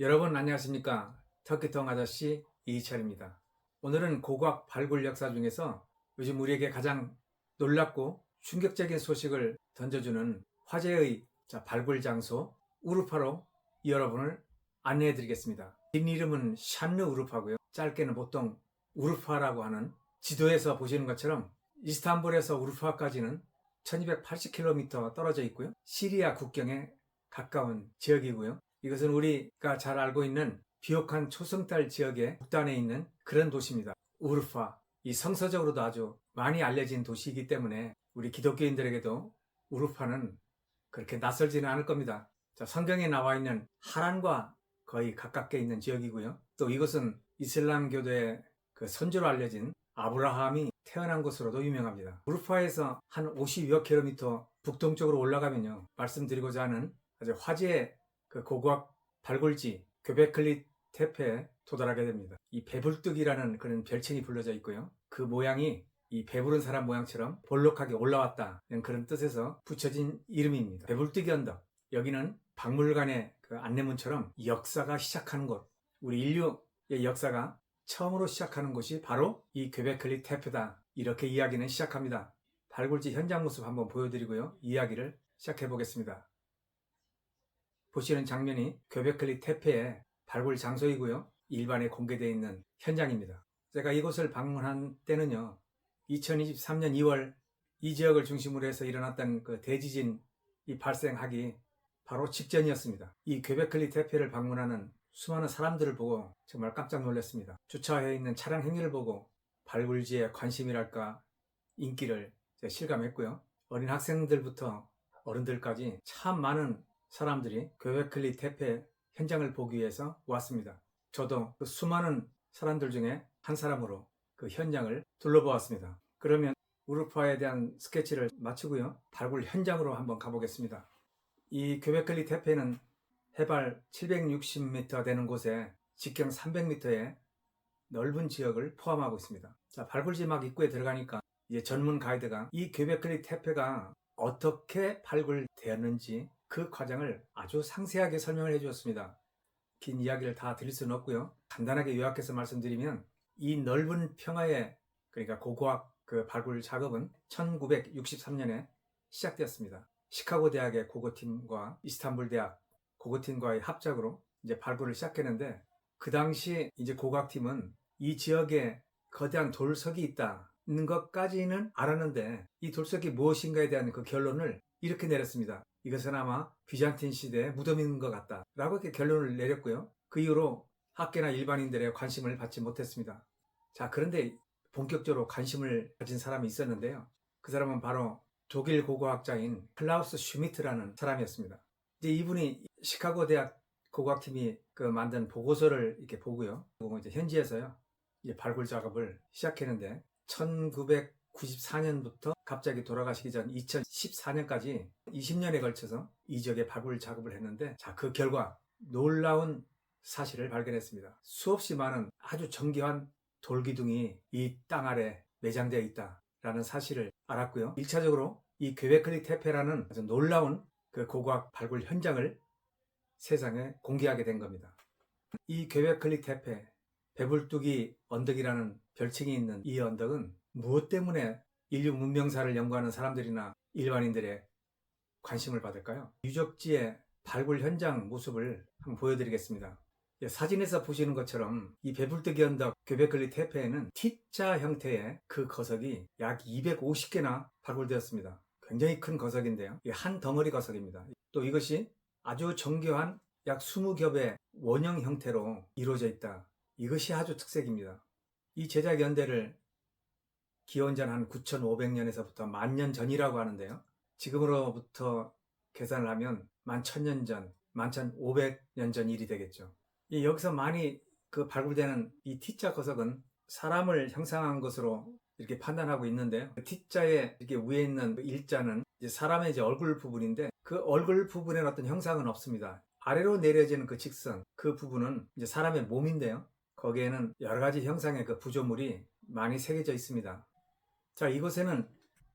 여러분 안녕하십니까? 터키통 아저씨 이희철입니다. 오늘은 고고학 발굴 역사 중에서 요즘 우리에게 가장 놀랍고 충격적인 소식을 던져주는 화제의 발굴 장소 우르파로 여러분을 안내해 드리겠습니다. 긴 이름은 샨르 우르파고요. 짧게는 보통 우르파라고 하는, 지도에서 보시는 것처럼 이스탄불에서 우르파까지는 1280km 떨어져 있고요. 시리아 국경에 가까운 지역이고요. 이것은 우리가 잘 알고 있는 비옥한 초승달 지역의 북단에 있는 그런 도시입니다. 우르파, 이 성서적으로도 아주 많이 알려진 도시이기 때문에 우리 기독교인들에게도 우르파는 그렇게 낯설지는 않을 겁니다. 성경에 나와 있는 하란과 거의 가깝게 있는 지역이고요. 또 이것은 이슬람교도의 그 선조로 알려진 아브라함이 태어난 곳으로도 유명합니다. 우르파에서 한 50여 킬로미터 북동쪽으로 올라가면요, 말씀드리고자 하는 아주 화제의 그 고고학 발굴지 göbekli tepe에 도달하게 됩니다. 이 배불뚝이라는 그런 별칭이 불려져 있고요. 그 모양이 이 배부른 사람 모양처럼 볼록하게 올라왔다는 그런 뜻에서 붙여진 이름입니다. 배불뚝이 언덕. 여기는 박물관의 그 안내문처럼 역사가 시작하는 곳, 우리 인류의 역사가 처음으로 시작하는 곳이 바로 이 göbekli tepe다, 이렇게 이야기는 시작합니다. 발굴지 현장 모습 한번 보여드리고요, 이야기를 시작해 보겠습니다. 보시는 장면이 göbekli tepe의 발굴 장소이고요, 일반에 공개되어 있는 현장입니다. 제가 이곳을 방문한 때는요, 2023년 2월 이 지역을 중심으로 해서 일어났던 그 대지진이 발생하기 바로 직전이었습니다. 이 göbekli tepe를 방문하는 수많은 사람들을 보고 정말 깜짝 놀랐습니다. 주차해 있는 차량 행위를 보고 발굴지에 관심이랄까 인기를 실감했고요. 어린 학생들부터 어른들까지 참 많은 사람들이 göbekli tepe 현장을 보기 위해서 왔습니다. 저도 그 수많은 사람들 중에 한 사람으로 그 현장을 둘러보았습니다. 그러면 우르파에 대한 스케치를 마치고요, 발굴 현장으로 한번 가보겠습니다. 이 göbekli tepe는 해발 760m 되는 곳에 직경 300m의 넓은 지역을 포함하고 있습니다. 발굴지 막 입구에 들어가니까 이제 전문 가이드가 이 göbekli tepe가 어떻게 발굴되었는지 그 과정을 아주 상세하게 설명을 해주었습니다. 긴 이야기를 다 드릴 수는 없고요, 간단하게 요약해서 말씀드리면 이 넓은 평화의, 그러니까 고고학 그 발굴 작업은 1963년에 시작되었습니다. 시카고 대학의 고고팀과 이스탄불 대학 고고팀과의 합작으로 이제 발굴을 시작했는데, 그 당시 이제 고고학팀은 이 지역에 거대한 돌석이 있다는 것까지는 알았는데, 이 돌석이 무엇인가에 대한 그 결론을 이렇게 내렸습니다. 이것은 아마 비잔틴 시대의 무덤인 것 같다 라고 이렇게 결론을 내렸고요. 그 이후로 학계나 일반인들의 관심을 받지 못했습니다. 그런데 본격적으로 관심을 가진 사람이 있었는데요. 그 사람은 바로 독일 고고학자인 클라우스 슈미트라는 사람이었습니다. 이제 이분이 시카고 대학 고고학팀이 그 만든 보고서를 이렇게 보고요, 이제 현지에서요, 이제 발굴 작업을 시작했는데 1994년부터 갑자기 돌아가시기 전 2014년까지 20년에 걸쳐서 이 지역에 발굴 작업을 했는데, 그 결과 놀라운 사실을 발견했습니다. 수없이 많은 아주 정교한 돌기둥이 이 땅 아래 매장되어 있다라는 사실을 알았고요. 1차적으로 이 göbekli tepe라는 아주 놀라운 그 고고학 발굴 현장을 세상에 공개하게 된 겁니다. 이 göbekli tepe, 배불뚝이 언덕이라는 별칭이 있는 이 언덕은 무엇 때문에 인류 문명사를 연구하는 사람들이나 일반인들의 관심을 받을까요? 유적지의 발굴 현장 모습을 한번 보여드리겠습니다. 사진에서 보시는 것처럼 이 배불뚝이 언덕 göbekli tepe에는 T자 형태의 그 거석이 약 250개나 발굴되었습니다. 굉장히 큰 거석인데요, 한 덩어리 거석입니다. 또 이것이 아주 정교한 약 20겹의 원형 형태로 이루어져 있다, 이것이 아주 특색입니다. 이 제작 연대를 기원전 한 9500년에서부터 10,000년 전이라고 하는데요, 지금으로부터 계산을 하면 11,000년 전, 11,500년 전 일이 되겠죠. 여기서 많이 그 발굴되는 이 T자 거석은 사람을 형상한 것으로 이렇게 판단하고 있는데요, 그 T자의 이렇게 위에 있는 그 일자는 이제 사람의 이제 얼굴 부분인데, 그 얼굴 부분에는 어떤 형상은 없습니다. 아래로 내려지는 그 직선, 그 부분은 이제 사람의 몸인데요, 거기에는 여러 가지 형상의 그 구조물이 많이 새겨져 있습니다. 이곳에는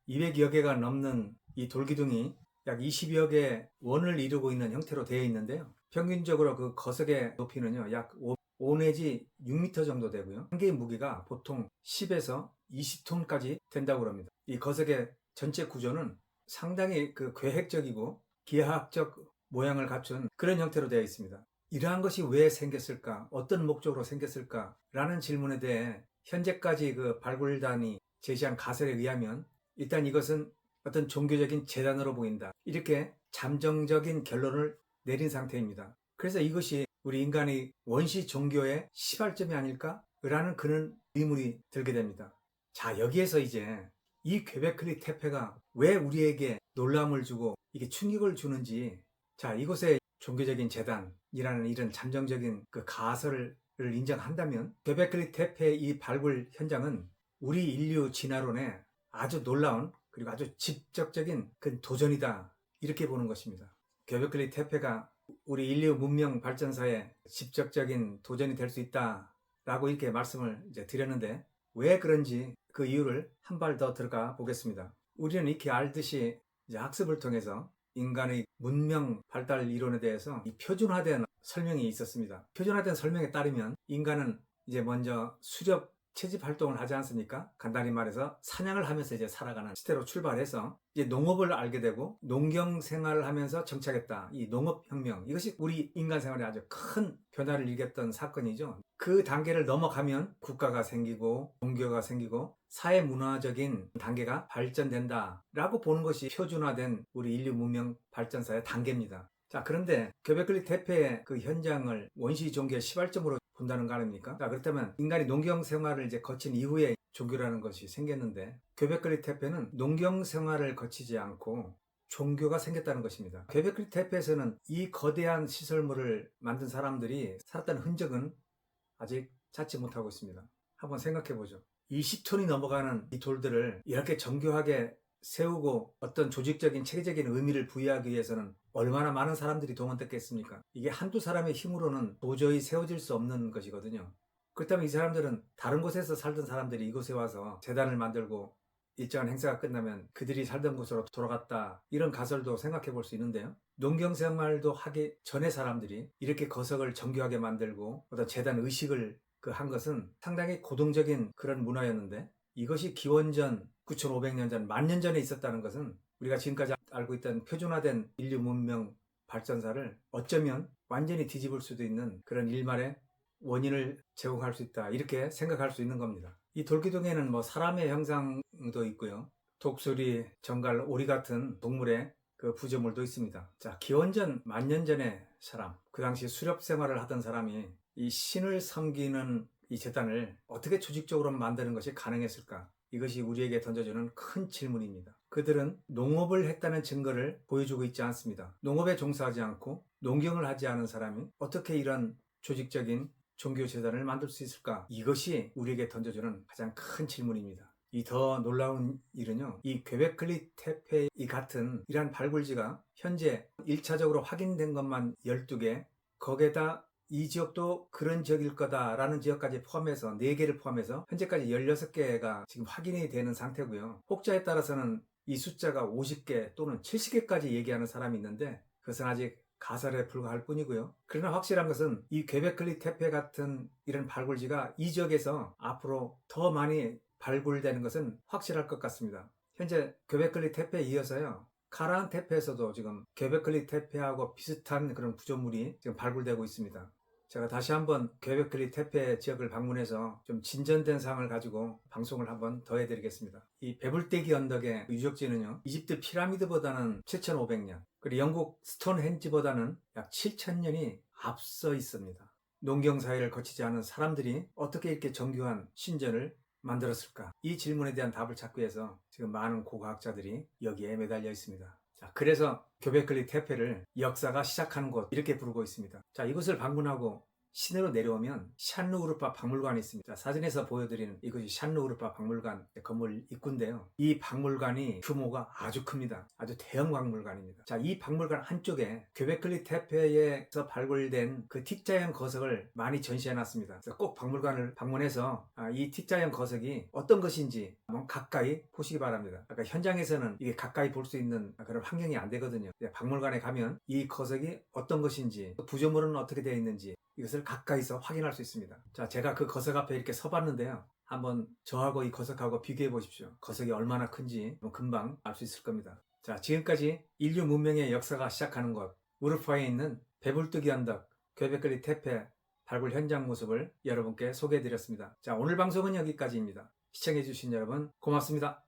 200여 개가 넘는 이 돌기둥이 약 20여 개의 원을 이루고 있는 형태로 되어 있는데요, 평균적으로 그 거석의 높이는요, 약 5 내지 6m 정도 되고요. 한 개의 무게가 보통 10에서 20톤까지 된다고 합니다. 이 거석의 전체 구조는 상당히 그 계획적이고 기하학적 모양을 갖춘 그런 형태로 되어 있습니다. 이러한 것이 왜 생겼을까? 어떤 목적으로 생겼을까? 라는 질문에 대해 현재까지 그 발굴단이 제시한 가설에 의하면 일단 이것은 어떤 종교적인 재단으로 보인다. 이렇게 잠정적인 결론을 내린 상태입니다. 그래서 이것이 우리 인간의 원시 종교의 시발점이 아닐까? 라는 그런 의문이 들게 됩니다. 자, 여기에서 이제 이 괴베클리 태페가 왜 우리에게 놀람을 주고 이게 충격을 주는지, 자, 이곳에 종교적인 재단이라는 이런 잠정적인 그 가설을 인정한다면 괴베클리 태페의 이 발굴 현장은 우리 인류 진화론에 아주 놀라운 그리고 아주 직접적인 그 도전이다, 이렇게 보는 것입니다. 괴베클리 태페가 우리 인류 문명 발전사에 직접적인 도전이 될 수 있다라고 이렇게 말씀을 이제 드렸는데, 왜 그런지 그 이유를 한 발 더 들어가 보겠습니다. 우리는 이렇게 알듯이 이제 학습을 통해서 인간의 문명 발달 이론에 대해서 이 표준화된 설명이 있었습니다. 표준화된 설명에 따르면 인간은 이제 먼저 수렵 채집 활동을 하지 않습니까? 간단히 말해서 사냥을 하면서 이제 살아가는 시대로 출발해서 이제 농업을 알게 되고 농경 생활을 하면서 정착했다. 이 농업혁명, 이것이 우리 인간 생활에 아주 큰 변화를 일으켰던 사건이죠. 그 단계를 넘어가면 국가가 생기고 종교가 생기고 사회 문화적인 단계가 발전된다 라고 보는 것이 표준화된 우리 인류 문명 발전사의 단계입니다. 자, 그런데 göbekli tepe의 그 현장을 원시 종교의 시발점으로 본다는 거 아닙니까? 자, 그렇다면 인간이 농경 생활을 이제 거친 이후에 종교라는 것이 생겼는데, göbekli tepe는 농경 생활을 거치지 않고 종교가 생겼다는 것입니다. göbekli tepe에서는 이 거대한 시설물을 만든 사람들이 살았다는 흔적은 아직 찾지 못하고 있습니다. 한번 생각해 보죠. 20톤이 넘어가는 이 돌들을 이렇게 정교하게 세우고 어떤 조직적인 체계적인 의미를 부여하기 위해서는 얼마나 많은 사람들이 동원됐겠습니까? 이게 한두 사람의 힘으로는 도저히 세워질 수 없는 것이거든요. 그렇다면 이 사람들은 다른 곳에서 살던 사람들이 이곳에 와서 재단을 만들고 일정한 행사가 끝나면 그들이 살던 곳으로 돌아갔다, 이런 가설도 생각해 볼 수 있는데요. 농경생활도 하기 전에 사람들이 이렇게 거석을 정교하게 만들고 어떤 재단 의식을 한 것은 상당히 고동적인 그런 문화였는데, 이것이 기원전 9,500년 전, 10,000년 전에 있었다는 것은 우리가 지금까지 알고 있던 표준화된 인류 문명 발전사를 어쩌면 완전히 뒤집을 수도 있는 그런 일말의 원인을 제공할 수 있다, 이렇게 생각할 수 있는 겁니다. 이 돌기둥에는 뭐 사람의 형상도 있고요, 독수리, 정갈, 오리 같은 동물의 그 부조물도 있습니다. 자, 기원전 10,000년 전의 사람, 그 당시 수렵 생활을 하던 사람이 이 신을 섬기는 이 재단을 어떻게 조직적으로 만드는 것이 가능했을까? 이것이 우리에게 던져주는 큰 질문입니다. 그들은 농업을 했다는 증거를 보여주고 있지 않습니다. 농업에 종사하지 않고 농경을 하지 않은 사람이 어떻게 이런 조직적인 종교 재단을 만들 수 있을까? 이것이 우리에게 던져주는 가장 큰 질문입니다. 이 더 놀라운 일은요, 이 göbekli tepe 이 같은 이러한 발굴지가 현재 1차적으로 확인된 것만 12개, 거기에다 이 지역도 그런 지역일 거다라는 지역까지 포함해서 4개를 포함해서 현재까지 16개가 지금 확인이 되는 상태고요. 혹자에 따라서는 이 숫자가 50개 또는 70개까지 얘기하는 사람이 있는데, 그것은 아직 가설에 불과할 뿐이고요. 그러나 확실한 것은 이 göbekli tepe 같은 이런 발굴지가 이 지역에서 앞으로 더 많이 발굴되는 것은 확실할 것 같습니다. 현재 göbekli tepe에 이어서요, 카라한 테페에서도 지금 göbekli tepe하고 비슷한 그런 구조물이 지금 발굴되고 있습니다. 제가 다시 한번 göbekli tepe 지역을 방문해서 좀 진전된 사항을 가지고 방송을 한번 더 해드리겠습니다. 이 배불대기 언덕의 유적지는요, 이집트 피라미드보다는 7,500년, 그리고 영국 스톤헨지보다는 약 7,000년이 앞서 있습니다. 농경사회를 거치지 않은 사람들이 어떻게 이렇게 정교한 신전을 만들었을까? 이 질문에 대한 답을 찾기 위해서 지금 많은 고고학자들이 여기에 매달려 있습니다. 자, 그래서 göbekli tepe를 역사가 시작하는 곳, 이렇게 부르고 있습니다. 자, 이곳을 방문하고 시내로 내려오면 샨루우르파 박물관이 있습니다. 자, 사진에서 보여드리는 이것이 샨루우르파 박물관 건물 입구인데요. 이 박물관이 규모가 아주 큽니다. 아주 대형 박물관입니다. 자, 이 박물관 한쪽에 gö베클리 테페에서 발굴된 그 틱자형 거석을 많이 전시해놨습니다. 그래서 꼭 박물관을 방문해서 이 틱자형 거석이 어떤 것인지 한번 가까이 보시기 바랍니다. 아까 현장에서는 이게 가까이 볼 수 있는 그런 환경이 안 되거든요. 박물관에 가면 이 거석이 어떤 것인지, 구조물은 어떻게 되어 있는지 이것을 가까이서 확인할 수 있습니다. 자, 제가 그 거석 앞에 이렇게 서봤는데요. 한번 저하고 이 거석하고 비교해 보십시오. 거석이 얼마나 큰지 금방 알 수 있을 겁니다. 자, 지금까지 인류 문명의 역사가 시작하는 곳 우르파에 있는 배불뚝이 언덕 gö베클리 테페 발굴 현장 모습을 여러분께 소개해 드렸습니다. 자, 오늘 방송은 여기까지입니다. 시청해 주신 여러분 고맙습니다.